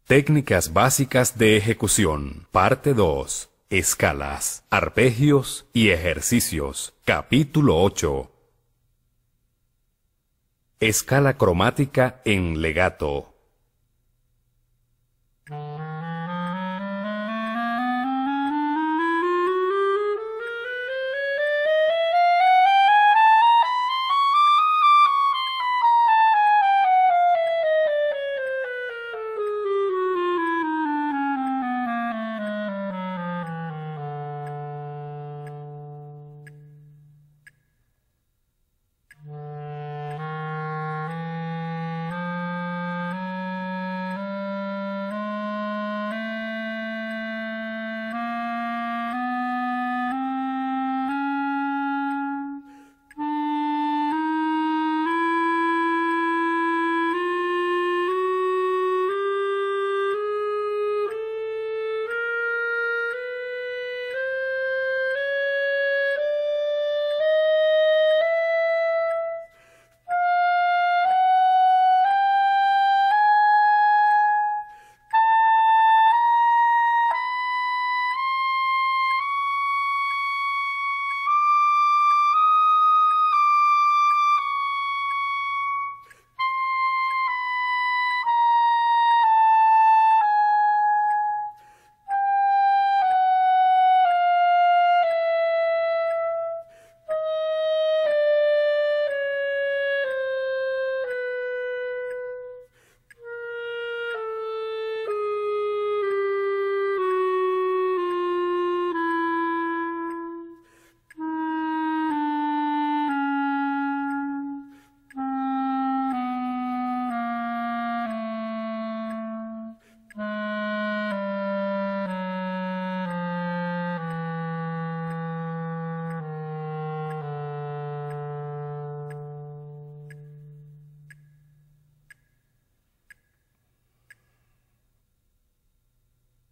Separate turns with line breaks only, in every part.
Técnicas básicas de ejecución. Parte 2. Escalas, arpegios y ejercicios. Capítulo 8. Escala cromática en legato.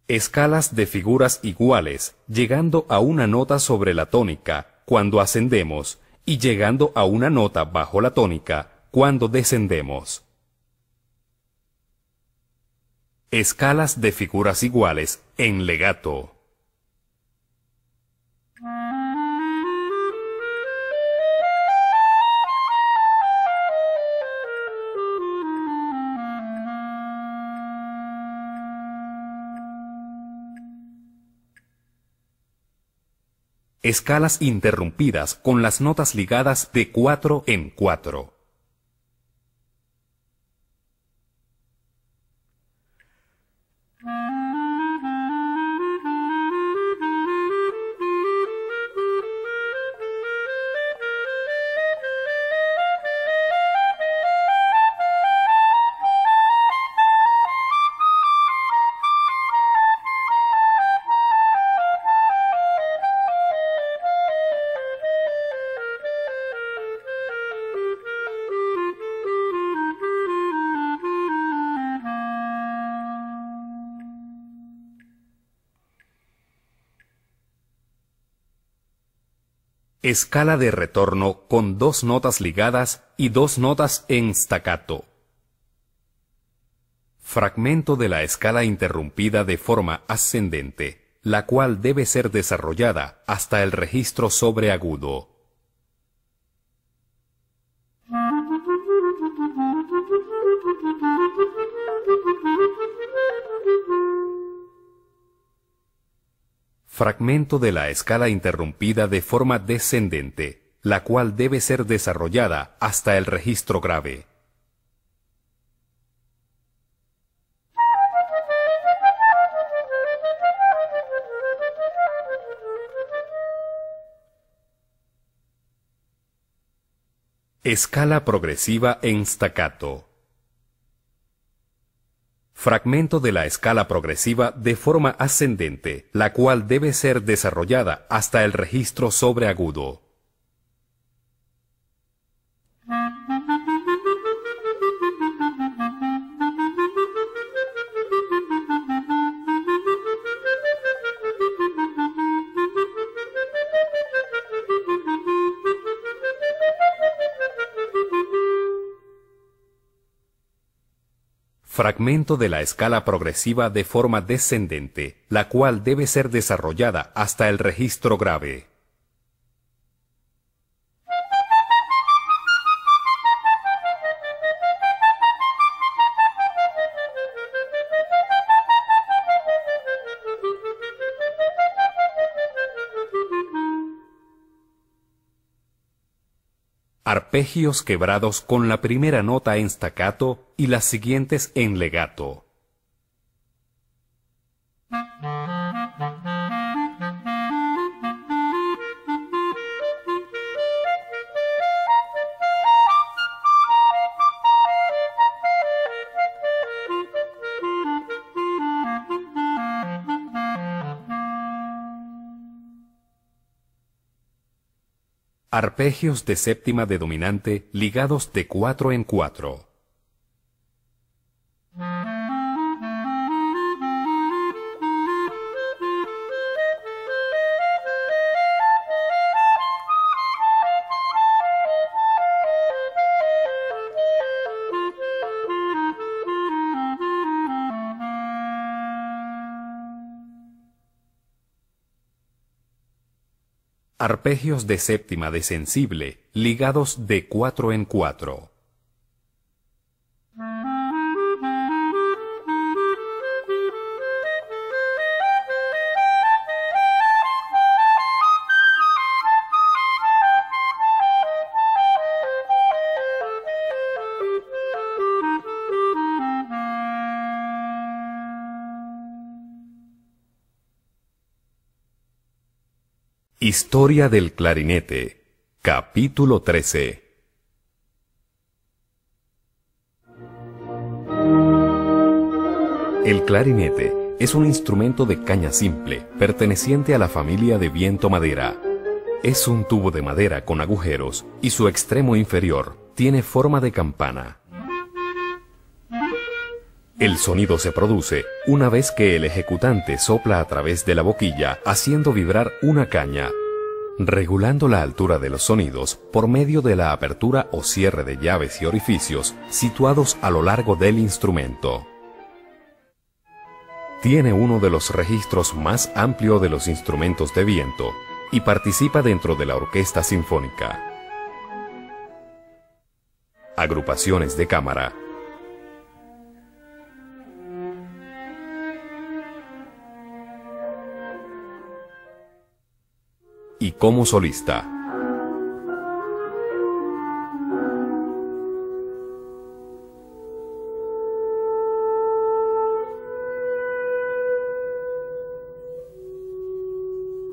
Escalas de figuras iguales, llegando a una nota sobre la tónica cuando ascendemos y llegando a una nota bajo la tónica cuando descendemos. Escalas de figuras iguales en legato. Escalas interrumpidas con las notas ligadas de 4 en 4. Escala de retorno con 2 notas ligadas y 2 notas en staccato. Fragmento de la escala interrumpida de forma ascendente, la cual debe ser desarrollada hasta el registro sobreagudo. Fragmento de la escala interrumpida de forma descendente, la cual debe ser desarrollada hasta el registro grave. Escala progresiva en staccato. Fragmento de la escala progresiva de forma ascendente, la cual debe ser desarrollada hasta el registro sobreagudo. fragmento de la escala progresiva de forma descendente, la cual debe ser desarrollada hasta el registro grave. Arpegios quebrados con la primera nota en staccato y las siguientes en legato. Arpegios de séptima de dominante ligados de 4 en 4. Arpegios de séptima de sensible, ligados de 4 en 4. Historia del clarinete, capítulo 13. El clarinete es un instrumento de caña simple, perteneciente a la familia de viento-madera. Es un tubo de madera con agujeros y su extremo inferior tiene forma de campana. El sonido se produce una vez que el ejecutante sopla a través de la boquilla, haciendo vibrar una caña, regulando la altura de los sonidos por medio de la apertura o cierre de llaves y orificios situados a lo largo del instrumento. Tiene uno de los registros más amplios de los instrumentos de viento y participa dentro de la orquesta sinfónica. Agrupaciones de cámara. Y como solista.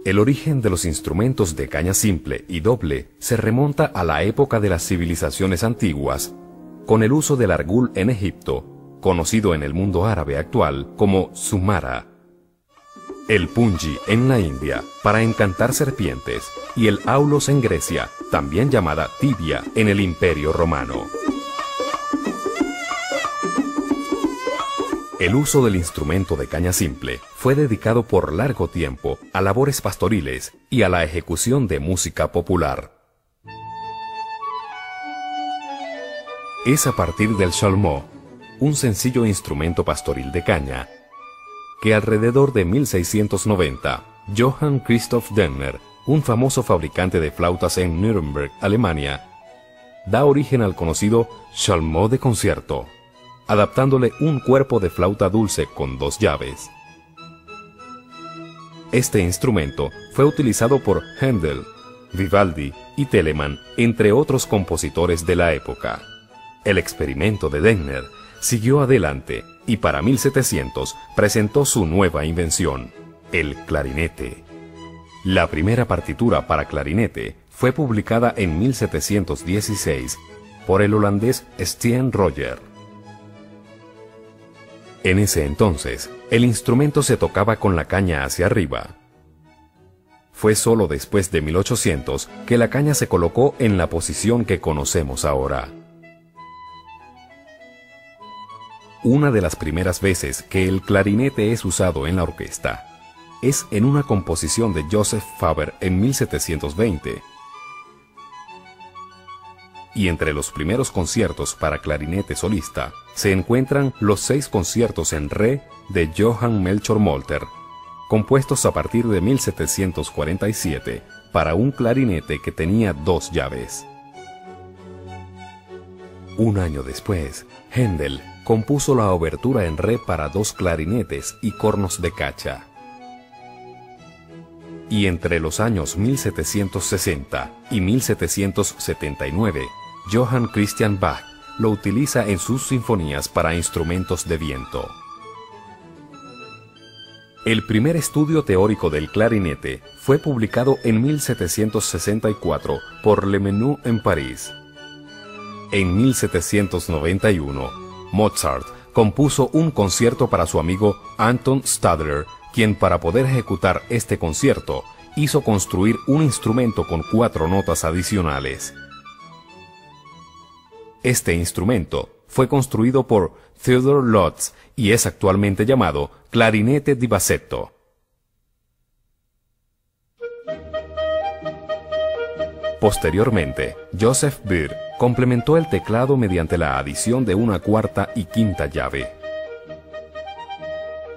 El origen de los instrumentos de caña simple y doble se remonta a la época de las civilizaciones antiguas, con el uso del argul en Egipto, conocido en el mundo árabe actual como sumara, el pungi en la India para encantar serpientes y el aulos en Grecia, también llamada tibia en el Imperio Romano. El uso del instrumento de caña simple fue dedicado por largo tiempo a labores pastoriles y a la ejecución de música popular. Es a partir del chalmot, un sencillo instrumento pastoril de caña, que alrededor de 1690, Johann Christoph Denner, un famoso fabricante de flautas en Nuremberg, Alemania, da origen al conocido chalmot de concierto, adaptándole un cuerpo de flauta dulce con 2 llaves. Este instrumento fue utilizado por Händel, Vivaldi y Telemann, entre otros compositores de la época. El experimento de Denner siguió adelante y para 1700 presentó su nueva invención, el clarinete. La primera partitura para clarinete fue publicada en 1716 por el holandés Stijn Roger. En ese entonces, el instrumento se tocaba con la caña hacia arriba. Fue solo después de 1800 que la caña se colocó en la posición que conocemos ahora. Una de las primeras veces que el clarinete es usado en la orquesta es en una composición de Joseph Faber en 1720. y entre los primeros conciertos para clarinete solista se encuentran los 6 conciertos en re de Johann Melchior Molter, compuestos a partir de 1747 para un clarinete que tenía 2 llaves. Un año después, Händel compuso la obertura en re para 2 clarinetes y cornos de cacha. Y entre los años 1760 y 1779, Johann Christian Bach lo utiliza en sus sinfonías para instrumentos de viento. El primer estudio teórico del clarinete fue publicado en 1764 por Le Menu en París. En 1791, Mozart compuso un concierto para su amigo Anton Stadler, quien para poder ejecutar este concierto hizo construir un instrumento con 4 notas adicionales. Este instrumento fue construido por Theodor Lotz y es actualmente llamado clarinete di bassetto. Posteriormente, Joseph Beer complementó el teclado mediante la adición de una 4ª y 5ª llave.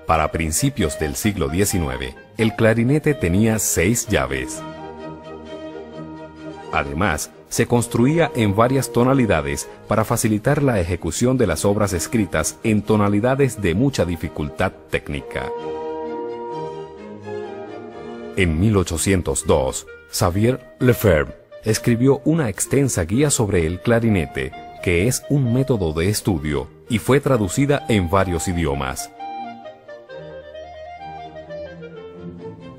Para principios del siglo XIX, el clarinete tenía 6 llaves. Además, se construía en varias tonalidades para facilitar la ejecución de las obras escritas en tonalidades de mucha dificultad técnica. En 1802, Xavier Lefebvre escribió una extensa guía sobre el clarinete, que es un método de estudio, y fue traducida en varios idiomas.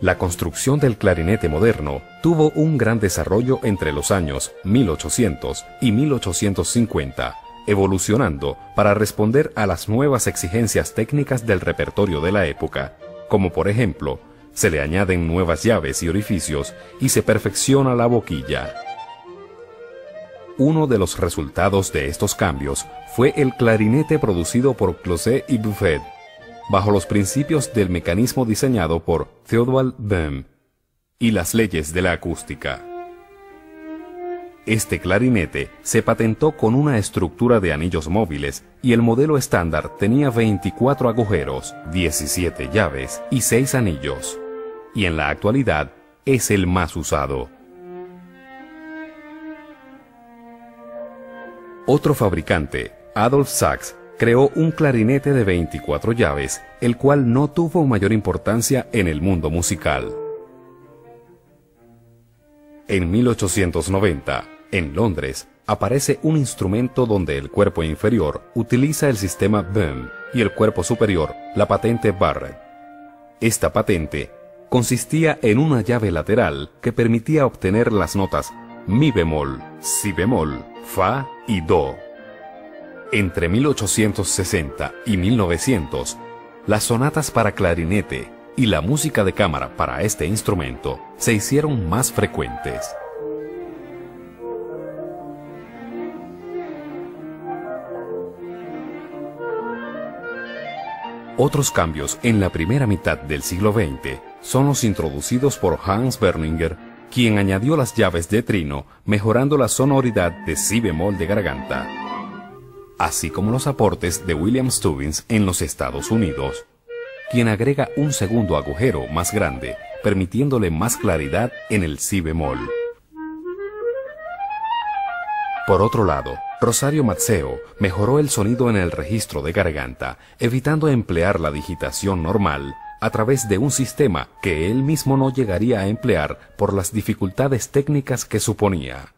La construcción del clarinete moderno tuvo un gran desarrollo entre los años 1800 y 1850, evolucionando para responder a las nuevas exigencias técnicas del repertorio de la época, como por ejemplo, se le añaden nuevas llaves y orificios y se perfecciona la boquilla. Uno de los resultados de estos cambios fue el clarinete producido por Closet y Buffet, bajo los principios del mecanismo diseñado por Theodald Böhm y las leyes de la acústica. Este clarinete se patentó con una estructura de anillos móviles y el modelo estándar tenía 24 agujeros, 17 llaves y 6 anillos, y en la actualidad es el más usado. Otro fabricante, Adolph Sax, creó un clarinete de 24 llaves, el cual no tuvo mayor importancia en el mundo musical. En 1890, en Londres, aparece un instrumento donde el cuerpo inferior utiliza el sistema Böhm y el cuerpo superior la patente Barrett. Esta patente consistía en una llave lateral que permitía obtener las notas mi bemol, si bemol, fa y do. Entre 1860 y 1900, las sonatas para clarinete y la música de cámara para este instrumento se hicieron más frecuentes. Otros cambios en la primera mitad del siglo XX son los introducidos por Hans Berninger, quien añadió las llaves de trino, mejorando la sonoridad de si bemol de garganta, así como los aportes de William Stubbins en los Estados Unidos, quien agrega un segundo agujero más grande, permitiéndole más claridad en el si bemol. Por otro lado, Rosario Mazzeo mejoró el sonido en el registro de garganta, evitando emplear la digitación normal a través de un sistema que él mismo no llegaría a emplear por las dificultades técnicas que suponía.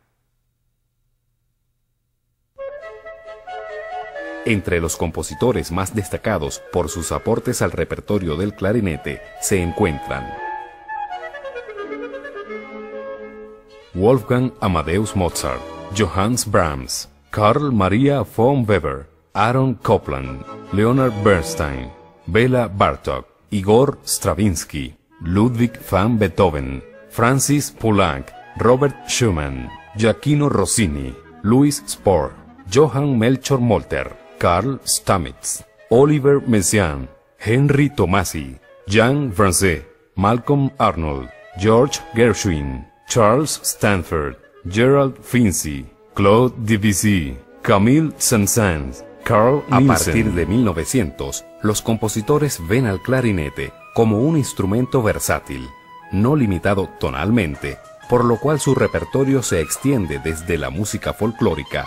Entre los compositores más destacados por sus aportes al repertorio del clarinete se encuentran Wolfgang Amadeus Mozart, Johannes Brahms, Karl Maria von Weber, Aaron Copland, Leonard Bernstein, Bela Bartók, Igor Stravinsky, Ludwig van Beethoven, Francis Poulenc, Robert Schumann, Gioacchino Rossini, Louis Spohr, Johann Melchior Molter, Carl Stamitz, Oliver Messiaen, Henry Tomasi, Jean Francis, Malcolm Arnold, George Gershwin, Charles Stanford, Gerald Finzi, Claude Debussy, Camille Saint-Saëns, Carl Nielsen. A partir de 1900, los compositores ven al clarinete como un instrumento versátil, no limitado tonalmente, por lo cual su repertorio se extiende desde la música folclórica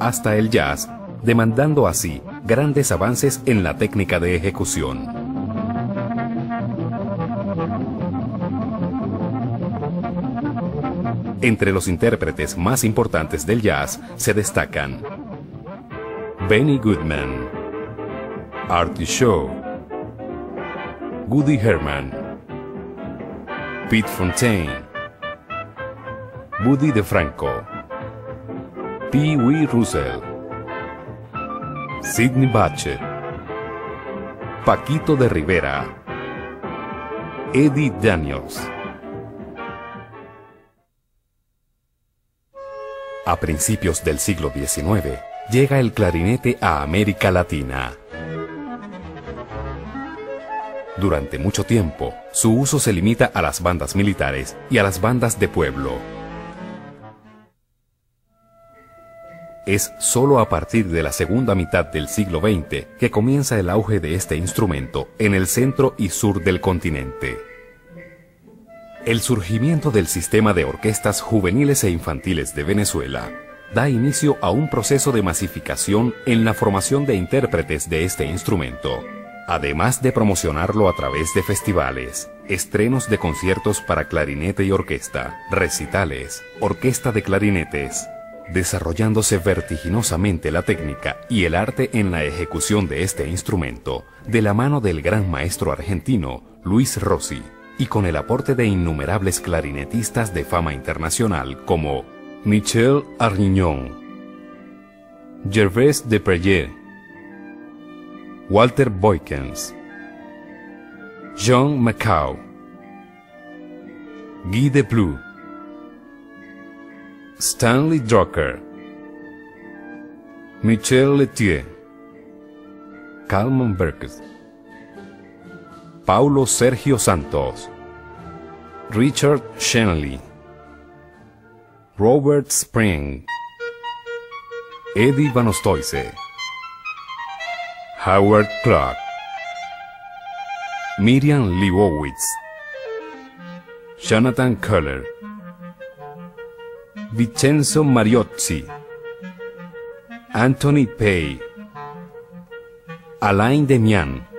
hasta el jazz, demandando así grandes avances en la técnica de ejecución. Entre los intérpretes más importantes del jazz se destacan Benny Goodman, Artie Shaw, Woody Herman, Pete Fontaine, Buddy DeFranco, Pee Wee Russell, Sidney Bechet, Paquito de Rivera, Eddie Daniels. A principios del siglo XIX, llega el clarinete a América Latina. Durante mucho tiempo, su uso se limita a las bandas militares y a las bandas de pueblo. Es solo a partir de la segunda mitad del siglo XX que comienza el auge de este instrumento en el centro y sur del continente. El surgimiento del sistema de orquestas juveniles e infantiles de Venezuela da inicio a un proceso de masificación en la formación de intérpretes de este instrumento, además de promocionarlo a través de festivales, estrenos de conciertos para clarinete y orquesta, recitales, orquesta de clarinetes, desarrollándose vertiginosamente la técnica y el arte en la ejecución de este instrumento, de la mano del gran maestro argentino Luis Rossi, y con el aporte de innumerables clarinetistas de fama internacional como Michel Argignon, Gervais Deprez, Walter Boykins, John McCaw, Guy Debloux, Stanley Drucker, Michel Lethierry, Calman Berkes, Paulo Sergio Santos, Richard Shenley, Robert Spring, Eddie Van Ostoise, Howard Clark, Miriam Leibowitz, Jonathan Kohler, Vincenzo Mariozzi, Anthony Pay, Alain Demian.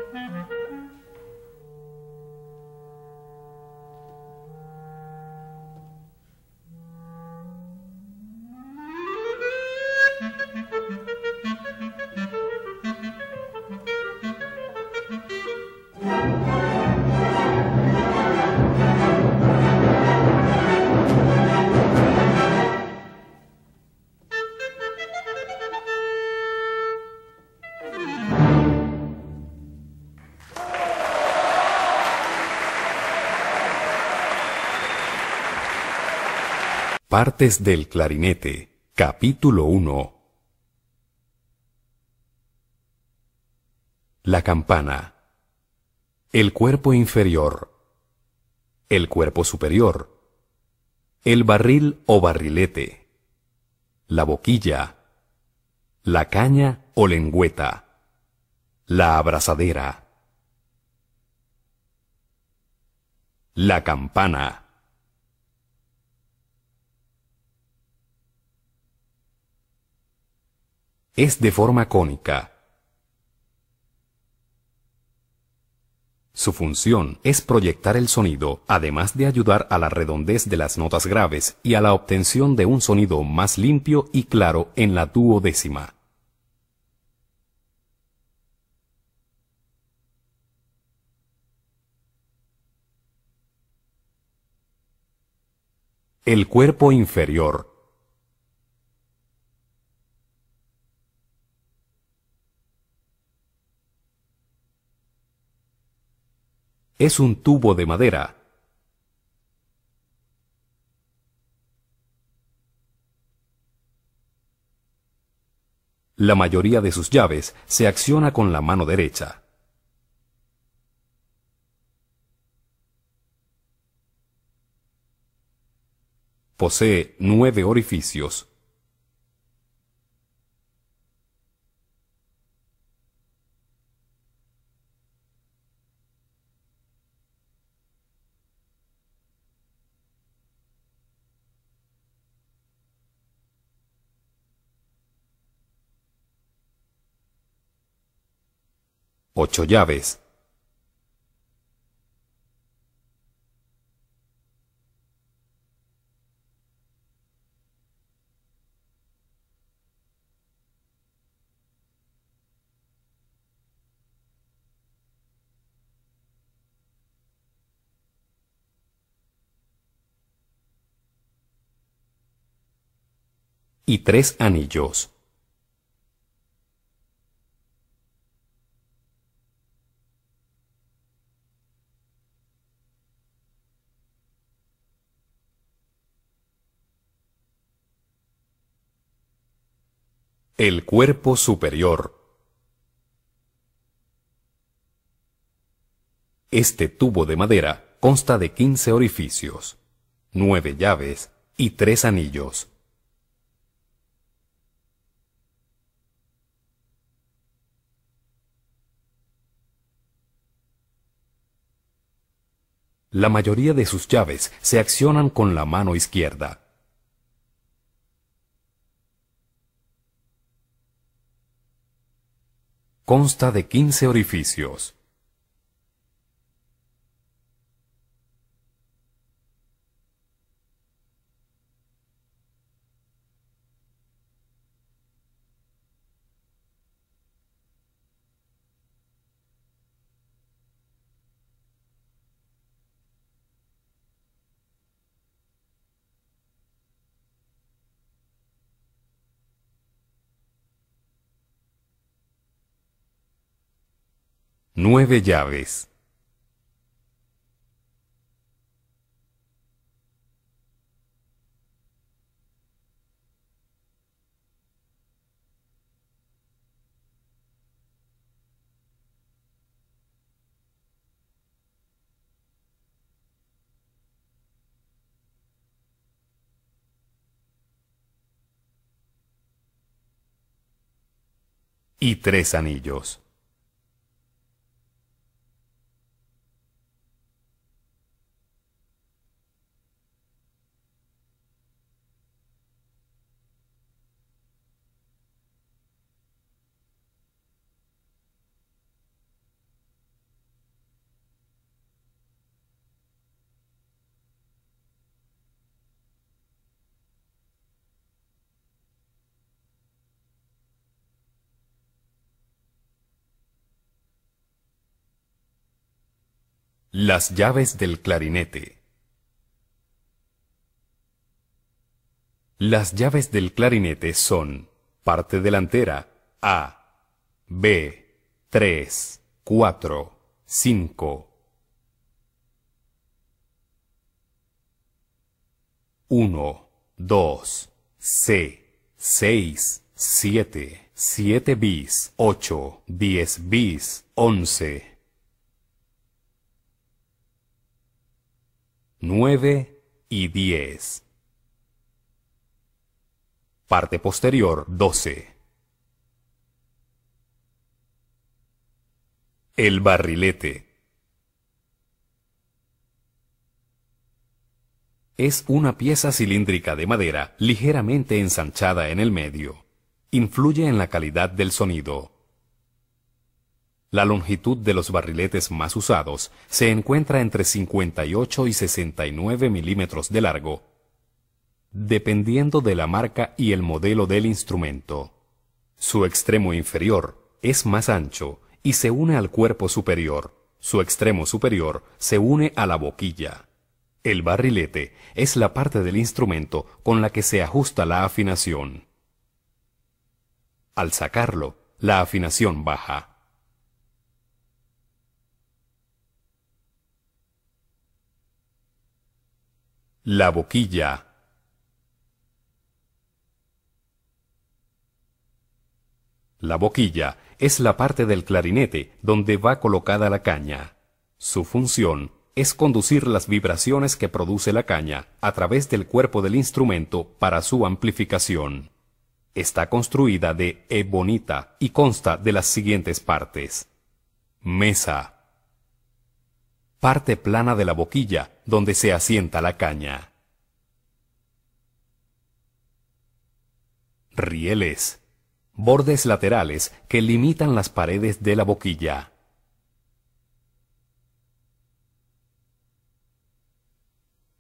Partes del clarinete, capítulo 1. La campana. El cuerpo inferior. El cuerpo superior. El barril o barrilete. La boquilla. La caña o lengüeta. La abrazadera. La campana. Es de forma cónica. Su función es proyectar el sonido, además de ayudar a la redondez de las notas graves y a la obtención de un sonido más limpio y claro en la duodécima. El cuerpo inferior. Es un tubo de madera. La mayoría de sus llaves se acciona con la mano derecha. Posee 9 orificios. Ocho llaves. Y 3 anillos. El cuerpo superior. Este tubo de madera consta de 15 orificios, 9 llaves y 3 anillos. La mayoría de sus llaves se accionan con la mano izquierda. Consta de 15 orificios. Nueve llaves. Y 3 anillos. Las llaves del clarinete. Las llaves del clarinete son: parte delantera A, B, 3, 4, 5. 1, 2, C, 6, 7, 7 bis, 8, 10 bis, 11, 9 y 10. Parte posterior 12. El barrilete. Es una pieza cilíndrica de madera ligeramente ensanchada en el medio. Influye en la calidad del sonido. La longitud de los barriletes más usados se encuentra entre 58 y 69 milímetros de largo, dependiendo de la marca y el modelo del instrumento. Su extremo inferior es más ancho y se une al cuerpo superior. Su extremo superior se une a la boquilla. El barrilete es la parte del instrumento con la que se ajusta la afinación. Al sacarlo, la afinación baja. La boquilla. La boquilla es la parte del clarinete donde va colocada la caña. Su función es conducir las vibraciones que produce la caña a través del cuerpo del instrumento para su amplificación. Está construida de ebonita y consta de las siguientes partes. Mesa. Parte plana de la boquilla donde se asienta la caña. Rieles. Bordes laterales que limitan las paredes de la boquilla.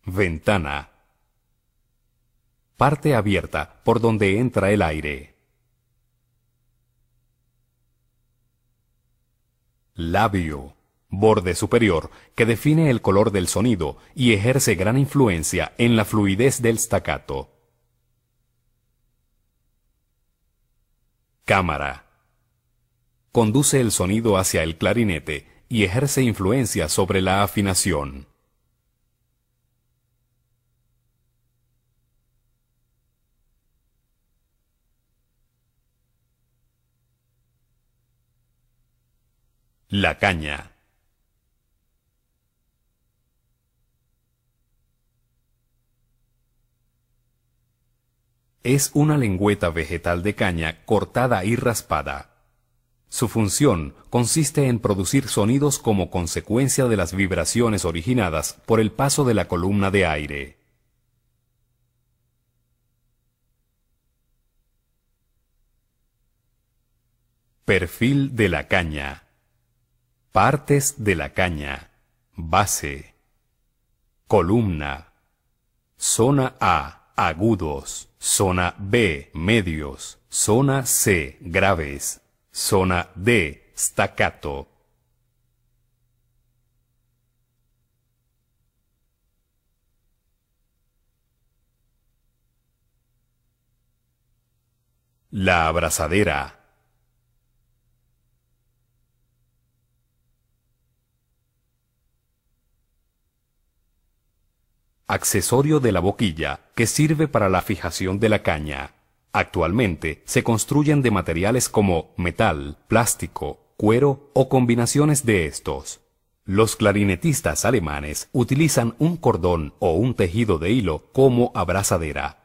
Ventana. Parte abierta por donde entra el aire. Labio. Borde superior que define el color del sonido y ejerce gran influencia en la fluidez del staccato. Cámara. Conduce el sonido hacia el clarinete y ejerce influencia sobre la afinación. La caña. Es una lengüeta vegetal de caña cortada y raspada. Su función consiste en producir sonidos como consecuencia de las vibraciones originadas por el paso de la columna de aire. Perfil de la caña. Partes de la caña. Base. Columna. Zona A, agudos. Zona B, medios. Zona C, graves. Zona D, staccato. La abrazadera. Accesorio de la boquilla que sirve para la fijación de la caña. Actualmente se construyen de materiales como metal, plástico, cuero o combinaciones de estos. Los clarinetistas alemanes utilizan un cordón o un tejido de hilo como abrazadera.